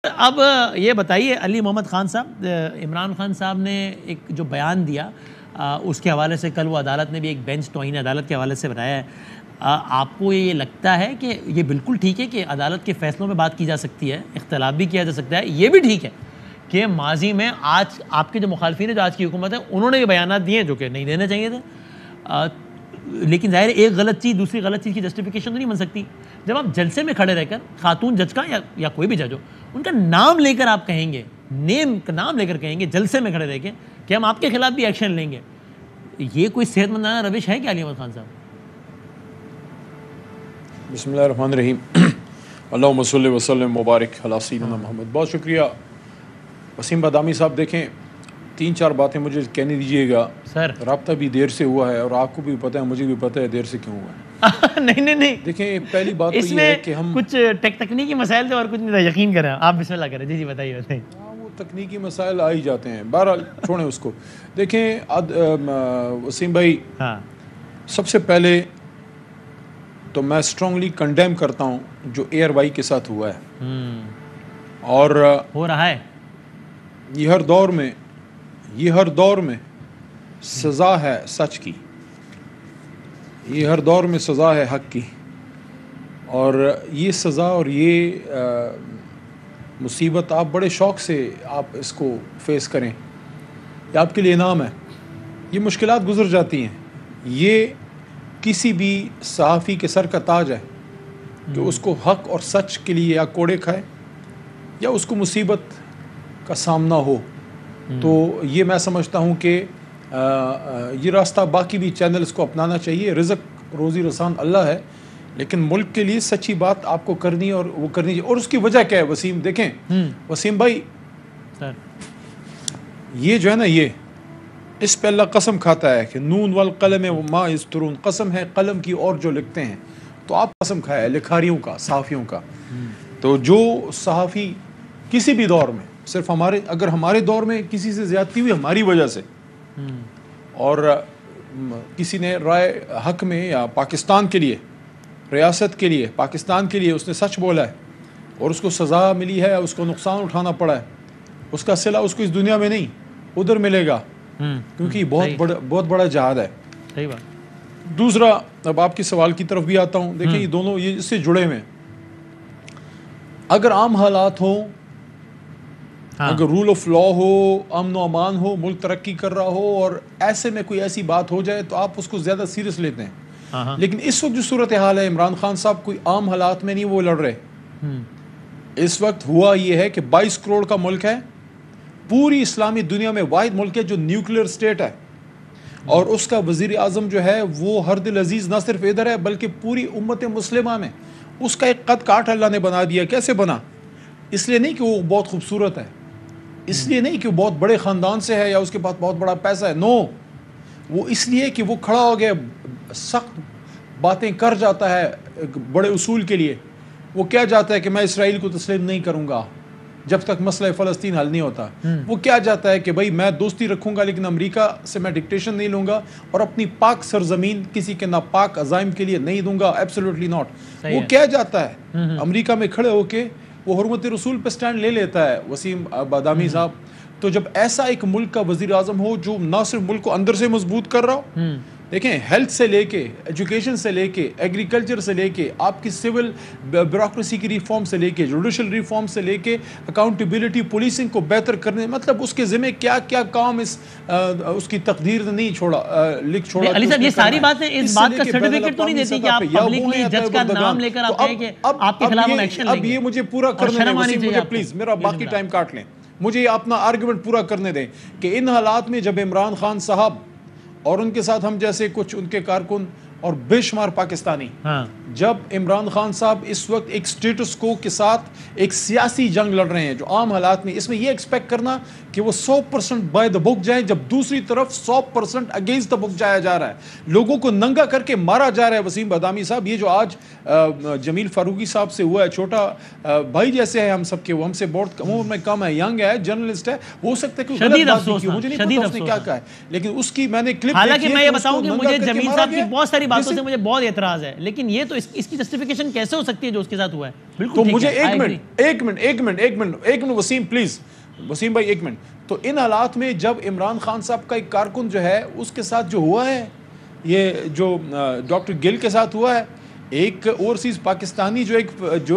अब ये बताइए, अली मोहम्मद खान साहब, इमरान खान साहब ने एक जो बयान दिया उसके हवाले से कल वो अदालत ने भी एक बेंच तौहीन अदालत के हवाले से बनाया है। आपको ये लगता है कि ये बिल्कुल ठीक है कि अदालत के फैसलों में बात की जा सकती है, इख्तलाफ भी किया जा सकता है, ये भी ठीक है कि माजी में आज आपके जो मुखालफिन है, जो आज की हुकूमत है, उन्होंने ये बयान दिए जो कि नहीं देने चाहिए थे, लेकिन ज़ाहिर एक गलत चीज़ दूसरी गलत चीज़ की जस्टिफिकेशन तो नहीं बन सकती। जब आप जलसे में खड़े रहकर खातून जज का या कोई भी जज हो, उनका नाम लेकर आप कहेंगे, नेम का नाम लेकर कहेंगे जलसे में खड़े रह के कि हम आपके खिलाफ भी एक्शन लेंगे, ये कोई सेहतमंदाना रविश है क्या अली अहमद खान साहब? बिस्मिल्लाहिर्रहमानिर्रहीम, अल्लाहुम्मा सल्लि व सल्लिम मुबारक अला सय्यिदिना मोहम्मद। बहुत शुक्रिया वसीम बादामी साहब। देखें, 3-4 बातें मुझे कहने दीजिएगा सर। रब्ता भी देर से हुआ है और आपको भी पता है, मुझे भी पता है देर से क्यों हुआ है। नहीं देखें, पहली बात तो ये है कि हम कुछ तकनीकी मसाइल थे और कुछ नहीं, यकीन करें आप, बिस्मिल्लाह करें। जी बताइए। वो तकनीकी मसाइल आ ही जाते हैं, बहरहाल छोड़ें उसको। देखें वसीम भाई, सबसे पहले तो मैं स्ट्रांगली कंडेम करता हूँ जो एयरवाई के साथ हुआ है और हो रहा है। ये हर दौर में सज़ा है सच की, ये हर दौर में सज़ा है हक की, और ये सज़ा और ये मुसीबत आप बड़े शौक़ से आप इसको फेस करें, ये आपके लिए इनाम है। ये मुश्किलात गुज़र जाती हैं, ये किसी भी सहाफ़ी के सर का ताज है कि उसको हक और सच के लिए या कोड़े खाए या उसको मुसीबत का सामना हो। तो ये मैं समझता हूँ कि ये रास्ता बाकी भी चैनल्स को अपनाना चाहिए। रिज़्क रोज़ी रसान अल्लाह है, लेकिन मुल्क के लिए सच्ची बात आपको करनी और वो करनी चाहिए। और उसकी वजह क्या है वसीम? देखें वसीम भाई सर, ये जो है ना, ये इस पे अल्लाह कसम खाता है कि नून वल कलम मा यस्तरून, कसम है कलम की और जो लिखते हैं। तो आप कसम खाया है लिखारियों का, सहाफ़ियों का। तो जो सहाफ़ी किसी भी दौर में, सिर्फ अगर हमारे दौर में किसी से ज़्यादती हुई हमारी वजह से, और किसी ने राय हक में या पाकिस्तान के लिए, रियासत के लिए, पाकिस्तान के लिए उसने सच बोला है और उसको सज़ा मिली है, उसको नुकसान उठाना पड़ा है, उसका सिला उसको इस दुनिया में नहीं उधर मिलेगा, क्योंकि बहुत बड़ा जहाद है। सही बात। दूसरा, अब आपके सवाल की तरफ भी आता हूँ। देखिए, ये दोनों ये इससे जुड़े हुए। अगर आम हालात हो, अगर रूल ऑफ लॉ हो, अमन व अमान हो, मुल्क तरक्की कर रहा हो और ऐसे में कोई ऐसी बात हो जाए तो आप उसको ज़्यादा सीरियस लेते हैं। लेकिन इस वक्त जो सूरत हाल है, इमरान खान साहब कोई आम हालात में नहीं वो लड़ रहे। इस वक्त हुआ ये है कि 22 करोड़ का मुल्क है, पूरी इस्लामी दुनिया में वाहिद मुल्क है जो न्यूक्लियर स्टेट है, और उसका वज़ीर आज़म जो है वो हर दिल अजीज़ ना सिर्फ इधर है बल्कि पूरी उम्मत मुस्लिमा में उसका एक कद काठ अल्लाह ने बना दिया। कैसे बना? इसलिए नहीं कि वो बहुत खूबसूरत है, इसलिए नहीं कि वो बहुत बड़े ख़ानदान से है या उसके पास बहुत बड़ा पैसा है, नो, वो इसलिए कि वो खड़ा हो गया, सख्त बातें कर जाता है बड़े उसूल के लिए। वो क्या जाता है कि मैं इसराइल को तस्लीम नहीं करूँगा जब तक मसला फ़लस्तीन हल नहीं होता। वो क्या जाता है कि भाई मैं दोस्ती रखूंगा लेकिन अमेरिका से मैं डिक्टेशन नहीं लूंगा और अपनी पाक सरजमीन किसी के नापाक अज़ाइम के लिए नहीं दूंगा, एब्सोल्युटली नॉट। वो क्या जाता है अमेरिका में खड़े होके वो हुर्मत रसूल पे स्टैंड ले लेता है वसीम बादामी साहब। तो जब ऐसा एक मुल्क का वज़ीर आज़म हो जो ना सिर्फ मुल्क को अंदर से मजबूत कर रहा हो, देखें, हेल्थ से लेके एजुकेशन से लेके एग्रीकल्चर से लेके आपकी सिविल ब्यूरोक्रेसी की रिफॉर्म से लेके जुडिशल रिफॉर्म से लेके अकाउंटेबिलिटी, पुलिसिंग को बेहतर करने, मतलब उसके ज़िम्मे क्या क्या काम उसकी तकदीर ने नहीं छोड़ा, लिख छोड़ा। अली साहब, ये सारी बातें इस बात का सर्टिफिकेट तो नहीं देती कि आप पब्लिकली जज का नाम लेकर आप कहें कि आपके खिलाफ हम एक्शन लेंगे। अब ये मुझे पूरा करने दें, मुझे प्लीज मेरा बाकी टाइम काट लें, मुझे अपना आर्गुमेंट पूरा करने दें कि इन हालात में जब इमरान खान साहब और उनके साथ हम जैसे कुछ उनके कारकुन और बेशुमार पाकिस्तानी, जब इमरान खान साहब इस वक्त एक स्टेटस को के साथ एक सियासी जंग लड़ रहे हैं जो आम हालात में, इसमें यह एक्सपेक्ट करना कि वो 100% बाय द बुक जाए, जब दूसरी तरफ 100% अगेंस्ट द बुक जाया जा रहा है, लोगों को नंगा करके मारा जा रहा है। वसीम बादामी साहब, ये जो आज जमील फारूकी साहब से हुआ है, छोटा भाई जैसे है हम सबके, वो हमसे बहुत उम्र में कम है, यंग है, जर्नलिस्ट है, हो सकता है कि मुझे नहीं पता उसने क्या कहा है, लेकिन उसकी मैंने क्लिप, हालांकि मैं ये बताऊं कि मुझे जमील साहब की बहुत सारी बातों से मुझे बहुत एतराज है, लेकिन ये तो इसकी जस्टिफिकेशन कैसे हो सकती है जो उसके साथ हुआ है? बिल्कुल। तो मुझे एक मिनट वसीम प्लीज, वसीम भाई एक मिनट। तो इन हालात में जब इमरान खान साहब का एक कारकुन जो है उसके साथ जो हुआ है, ये जो डॉक्टर गिल के साथ हुआ है, एक ओवरसीज पाकिस्तानी जो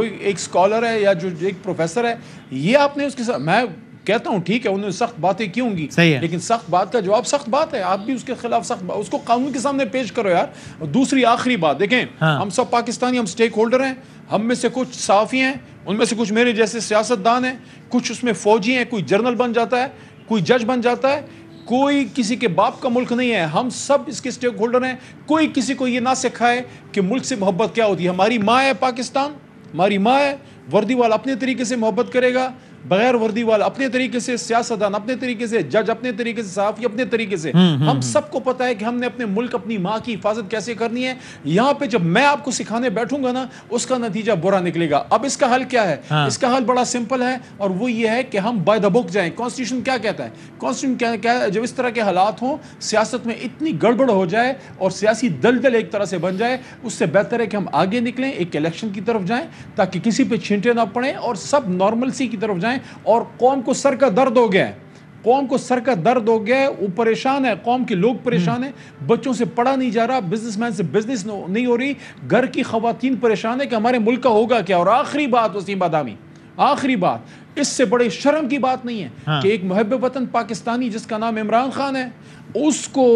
एक स्कॉलर है या जो एक प्रोफेसर है, ये आपने उसके साथ, मैं कहता हूँ ठीक है उन्होंने सख्त बातें की होंगी, लेकिन सख्त बात का जवाब सख्त बात है। आप भी उसके खिलाफ सख्त बात, उसको कानून के सामने पेश करो यार। दूसरी आखिरी बात देखें, हम सब पाकिस्तानी, हम स्टेक होल्डर हैं, हम में से कुछ सहाफ़ी हैं, उनमें से कुछ मेरे जैसे सियासतदान हैं, कुछ उसमें फौजी हैं, कोई जनरल बन जाता है, कोई जज बन जाता है, कोई किसी के बाप का मुल्क नहीं है, हम सब इसके स्टेक होल्डर हैं। कोई किसी को ये ना सिखाए कि मुल्क से मोहब्बत क्या होती है। हमारी माँ है पाकिस्तान, हमारी माँ है। वर्दी वाला अपने तरीके से मोहब्बत करेगा, बगैर वर्दी वाला अपने तरीके से, सियासतदान अपने तरीके से, जज अपने तरीके से, सहाफ़ी अपने तरीके से। हम सबको पता है कि हमने अपने मुल्क, अपनी माँ की हिफाजत कैसे करनी है। यहाँ पे जब मैं आपको सिखाने बैठूंगा ना, उसका नतीजा बुरा निकलेगा। अब इसका हल क्या है? इसका हल बड़ा सिंपल है, और वो ये है कि हम बाय द बुक जाएं। कॉन्स्टिट्यूशन क्या कहता है? कॉन्स्टिट्यूशन क्या है? जब इस तरह के हालात हों, सियासत में इतनी गड़बड़ हो जाए और सियासी दलदल एक तरह से बन जाए, उससे बेहतर है कि हम आगे निकलें, एक इलेक्शन की तरफ जाएं, ताकि किसी पे छींटे ना पड़े और सब नॉर्मलसी की तरफ जाएं। और कौम को सर का दर्द हो गया है, कौम को सर का दर्द हो गया है, वो परेशान है, कौम के लोग परेशान है, बच्चों से पढ़ा नहीं जा रहा, बिजनेसमैन से बिजनेस नहीं हो रही, घर की खवातीन परेशान है कि हमारे मुल्क का होगा क्या। और आखिरी बात वसीम बादामी, आखिरी बात, इससे बड़े शर्म की बात नहीं है कि एक मुहब्ब वतन पाकिस्तानी जिसका नाम इमरान खान है, उसको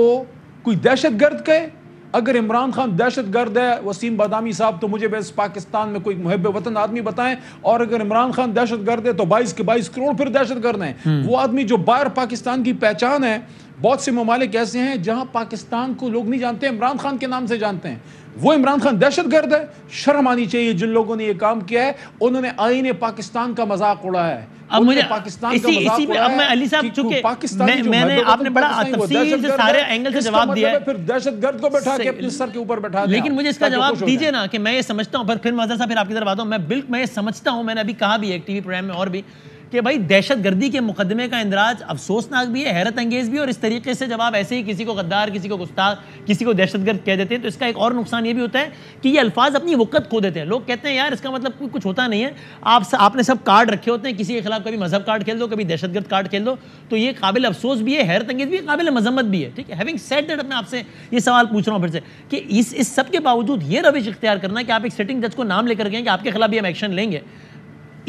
कोई दहशतगर्द कहे। अगर इमरान खान दहशतगर्द है वसीम बादामी साहब, तो मुझे बस पाकिस्तान में कोई मुहब्ब वतन आदमी बताएं। और अगर इमरान खान दहशतगर्द है तो 22 के 22 करोड़ फिर दहशतगर्द हैं। वो आदमी जो बाहर पाकिस्तान की पहचान है, बहुत से ममालिक ऐसे हैं जहां पाकिस्तान को लोग नहीं जानते, इमरान खान के नाम से जानते हैं। वो इमरान खान दहशतगर्द है? शर्म आनी चाहिए जिन लोगों ने ये काम किया है। उन्होंने आईने पाकिस्तान का मजाक उड़ाया है। अब मुझे पाकिस्तान इसी में अब मैं अली साहब, चूंकि मैंने आपने बड़ा तफसील से सारे एंगल से जवाब दिया है, फिर दहशतगर्द को बैठा के अपने सर के ऊपर बैठा दिया। लेकिन मुझे इसका जवाब दीजिए ना कि मैं ये समझता हूं, फिर मज़ा साहब फिर आपकी तरफ आता हूं। मैं ये समझता हूं, मैंने अभी कहा भी एक टीवी प्रोग्राम में और भी, कि भाई दहशतगर्दी के मुकदमे का इंदराज अफसोसनाक भी है, हैरत अंगेज भी है। और इस तरीके से जब आप ऐसे ही किसी को गद्दार, किसी को गुस्ताख, किसी को दहशतगर्द कह देते हैं, तो इसका एक और नुकसान ये भी होता है कि ये अल्फाज अपनी वक़्त खो देते हैं। लोग कहते हैं यार इसका मतलब कुछ होता नहीं है, आपने सब कार्ड रखे होते हैं, किसी के खिलाफ कभी मजहब कार्ड खेल दो, कभी दहशतगर्द कार्ड खेल दो, तो ये काबिल अफसोस भी है, हैरत अंगेज भी है, काबिल मजम्मत भी है। ठीक है, हैविंग सेड दैट, मैं आपसे ये सवाल पूछ रहा हूँ फिर से कि इस सब के बावजूद ये रविश इख्तियार करना कि आप एक सिटिंग जज को नाम लेकर गए कि आपके खिलाफ भी हम एक्शन लेंगे,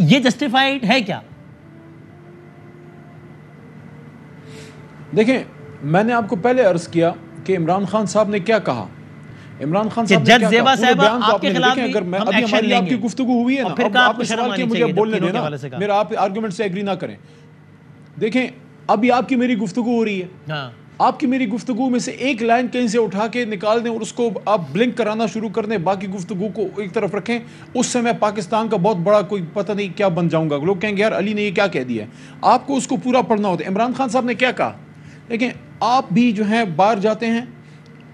ये जस्टिफाइड है क्या? देखें, मैंने आपको पहले अर्ज किया कि इमरान खान साहब ने क्या कहा। इमरान खान साहब जज ज़ेबा साहब आपके खिलाफ अगर मैं अभी हमारी आपकी गुफ्तगू हुई है ना, अब आप सवाल के मुझे बोलने देना, मेरा आप आर्गुमेंट से एग्री ना करें। देखें, अभी आपकी मेरी गुफ्तगू हो रही है, आपकी मेरी गुफ्तगू में से एक लाइन कहीं से उठा के निकाल दें और उसको आप ब्लिंक कराना शुरू कर दें, बाकी गुफ्तगू को एक तरफ रखें, उससे मैं पाकिस्तान का बहुत बड़ा कोई पता नहीं क्या बन जाऊंगा। लोग कहेंगे यार अली ने ये क्या कह दिया। आपको उसको पूरा पढ़ना होता है। इमरान खान साहब ने क्या कहा, लेकिन आप भी जो हैं बाहर जाते हैं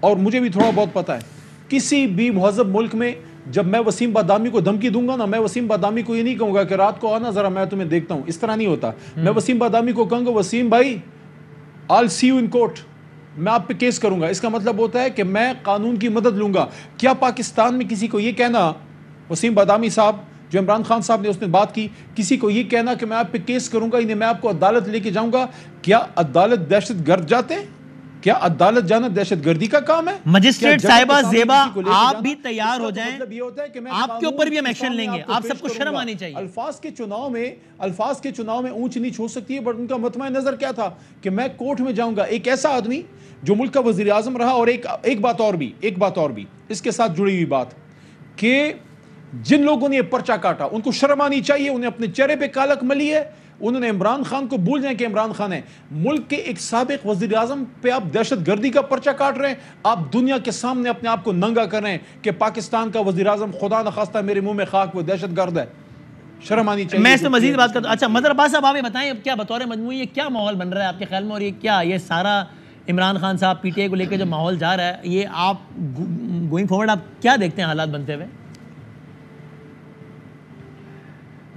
और मुझे भी थोड़ा बहुत पता है, किसी भी महज़ब मुल्क में जब मैं वसीम बादामी को धमकी दूंगा ना, मैं वसीम बादामी को ये नहीं कहूँगा कि रात को आना ज़रा मैं तुम्हें देखता हूँ, इस तरह नहीं होता। मैं वसीम बादामी को कहूँगा वसीम भाई आई सी यू इन कोर्ट, मैं आप पे केस करूँगा। इसका मतलब होता है कि मैं कानून की मदद लूँगा। क्या पाकिस्तान में किसी को ये कहना, वसीम बादामी साहब जो इमरान खान साहब ने उसने बात की, किसी को ये कहना कि मैं आप पे केस करूंगा, इन्हें मैं आपको अदालत लेके जाऊंगा, क्या अदालत दहशतगर्द जाते हैं? क्या अदालत जाना दहशतगर्दी का काम है? मजिस्ट्रेट साहिबा ज़ेबा, आप भी तैयार हो जाएं, मतलब ये होता है कि मैं आपके ऊपर भी हम एक्शन लेंगे। आप सबको शर्म आनी चाहिए। अल्फाज के चुनाव में ऊंच नीच हो सकती है, बट उनका मतमा नजर क्या था कि मैं कोर्ट में जाऊंगा। एक ऐसा आदमी जो मुल्क का वजीर आजम रहा, और एक बात और भी इसके साथ जुड़ी हुई बात, कि जिन लोगों ने यह पर्चा काटा उनको शर्म आनी चाहिए, उन्हें अपने चेहरे पे कालक मली है। उन्होंने इमरान खान को भूल जाए कि इमरान खान है। मुल्क के एक साबिक वजीर आजम पे आप दहशतगर्दी का पर्चा काट रहे हैं। आप दुनिया के सामने अपने आप को नंगा कर रहे हैं कि पाकिस्तान का वजीर आजम, खुदा न खास्ता मेरे मुंह में खाक, वो दहशतगर्द है। शर्म आनी चाहिए। मैं इस पर मजीद बात करता हूँ। अच्छा मदर अब्बास साहब, आप बताएं अब क्या बतौर मजमूई ये क्या माहौल बन रहा है आपके ख्याल में, और ये क्या ये सारा इमरान खान साहब पीटीआई को लेकर जो माहौल जा रहा है, ये आप गोइंग फॉरवर्ड आप क्या देखते हैं हालात बनते हुए?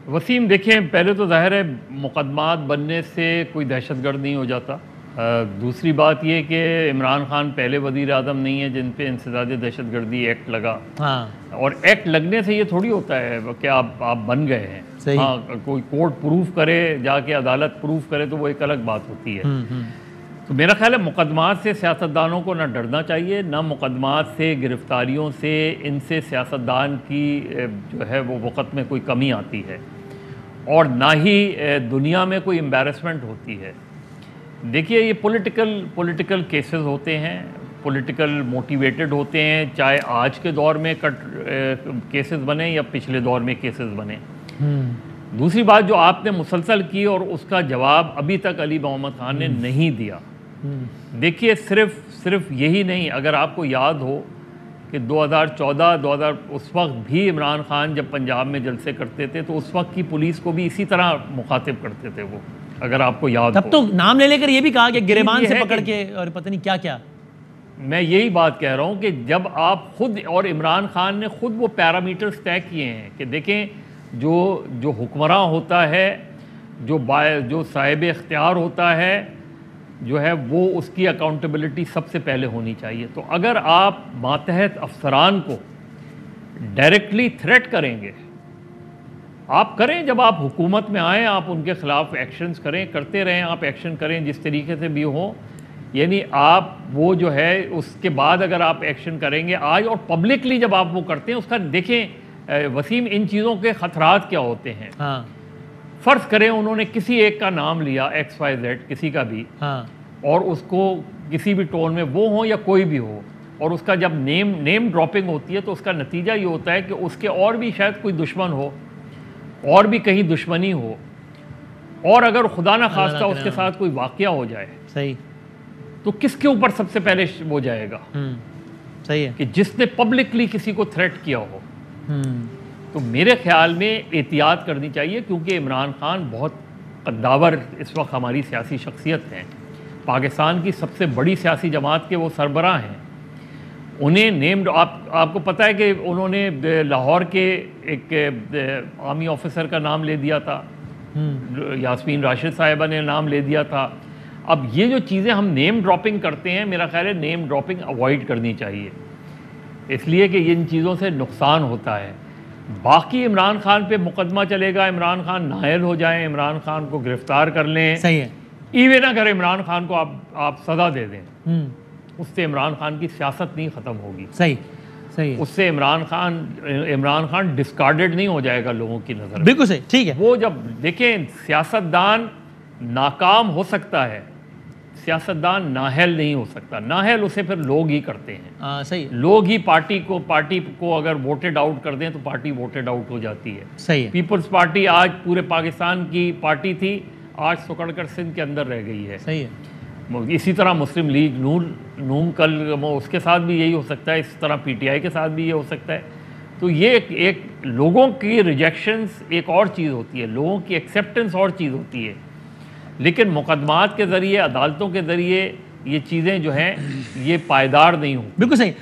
वसीम, देखें, पहले तो जाहिर है मुकदमात बनने से कोई दहशतगर्द नहीं हो जाता, दूसरी बात ये कि इमरान खान पहले वज़ीर आज़म नहीं है जिन पे इंसदाद दहशतगर्दी एक्ट लगा। हाँ। और एक्ट लगने से ये थोड़ी होता है कि आप बन गए हैं। सही। हाँ, कोई कोर्ट प्रूफ करे, जाके अदालत प्रूफ करे तो वो एक अलग बात होती है। तो मेरा ख्याल है मुकदमात से सियासतदानों को ना डरना चाहिए, ना मुकदमात से, गिरफ्तारियों से, इनसे सियासतदान की जो है वो वक़्त में कोई कमी आती है, और ना ही दुनिया में कोई एम्बैरसमेंट होती है। देखिए, ये पॉलिटिकल केसेस होते हैं, पॉलिटिकल मोटिवेटेड होते हैं, चाहे आज के दौर में केसेस बने या पिछले दौर में केसेस बने। दूसरी बात जो आपने मुसलसल की और उसका जवाब अभी तक अली मोहम्मद खान ने नहीं दिया। देखिए, सिर्फ यही नहीं, अगर आपको याद हो कि 2014 उस वक्त भी इमरान खान जब पंजाब में जलसे करते थे तो उस वक्त की पुलिस को भी इसी तरह मुखातिब करते थे वो, अगर आपको याद तब हो। तो नाम ले लेकर ये भी कहा कि गिरेबान से पकड़ के और पता नहीं क्या क्या। मैं यही बात कह रहा हूँ कि जब आप खुद, और इमरान खान ने खुद वो पैरामीटर्स तय किए हैं कि देखें, जो हुक्मरान होता है, जो साहिब इख्तियार होता है, जो है वो उसकी अकाउंटेबिलिटी सबसे पहले होनी चाहिए। तो अगर आप मातहत अफसरान को डायरेक्टली थ्रेट करेंगे, आप करें, जब आप हुकूमत में आएँ आप उनके ख़िलाफ़ एक्शंस करें, करते रहें, आप एक्शन करें जिस तरीके से भी हो, यानी आप वो जो है उसके बाद अगर आप एक्शन करेंगे आज और पब्लिकली जब आप वो करते हैं, उसका देखें वसीम, इन चीज़ों के ख़तरात क्या होते हैं। हाँ। फ़र्ज़ करें उन्होंने किसी एक का नाम लिया, XYZ किसी का भी, हाँ। और उसको किसी भी टोन में वो हो या कोई भी हो, और उसका जब नेम ड्रॉपिंग होती है तो उसका नतीजा ये होता है कि उसके और भी शायद कोई दुश्मन हो, और भी कहीं दुश्मनी हो, और अगर खुदा ना खास्ता उसके साथ कोई वाक़या हो जाए, सही, तो किसके ऊपर सबसे पहले वो जाएगा? सही है, कि जिसने पब्लिकली किसी को थ्रेट किया हो। तो मेरे ख्याल में एहतियात करनी चाहिए, क्योंकि इमरान खान बहुत कद्दावर इस वक्त हमारी सियासी शख्सियत हैं, पाकिस्तान की सबसे बड़ी सियासी जमात के वो सरबराह हैं। उन्हें नेम्ड, आपको पता है कि उन्होंने लाहौर के एक आर्मी ऑफिसर का नाम ले दिया था, यास्मीन राशिद साहिबा ने नाम ले दिया था। अब ये जो चीज़ें हम नेम ड्रॉपिंग करते हैं, मेरा ख्याल है नेम ड्रॉपिंग अवॉइड करनी चाहिए, इसलिए कि इन चीज़ों से नुकसान होता है। बाकी इमरान खान पे मुकदमा चलेगा, इमरान खान नायल हो जाएं, इमरान खान को गिरफ्तार कर लें, सही है, इवन अगर इमरान खान को आप सज़ा दे दें, उससे इमरान खान की सियासत नहीं ख़त्म होगी। सही है। उससे इमरान खान डिस्कार्डेड नहीं हो जाएगा लोगों की नज़र में। बिल्कुल सही, ठीक है। वो जब देखें, सियासतदान नाकाम हो सकता है, सियासतदान नाहल नहीं हो सकता। नाहल उसे फिर लोग ही करते हैं। सही है। लोग ही पार्टी को अगर वोटेड आउट कर दें तो पार्टी वोटेड आउट हो जाती है। सही है। पीपल्स पार्टी आज पूरे पाकिस्तान की पार्टी थी, आज सुकड़कर सिंध के अंदर रह गई है। सही है। इसी तरह मुस्लिम लीग नून कल उसके साथ भी यही हो सकता है, इस तरह PTI के साथ भी ये हो सकता है। तो ये एक लोगों की रिजेक्शंस एक और चीज़ होती है, लोगों की एक्सेप्टेंस और चीज़ होती है, लेकिन मुकदमात के ज़रिए, अदालतों के ज़रिए ये चीज़ें जो हैं ये पायदार नहीं होती। बिल्कुल सही।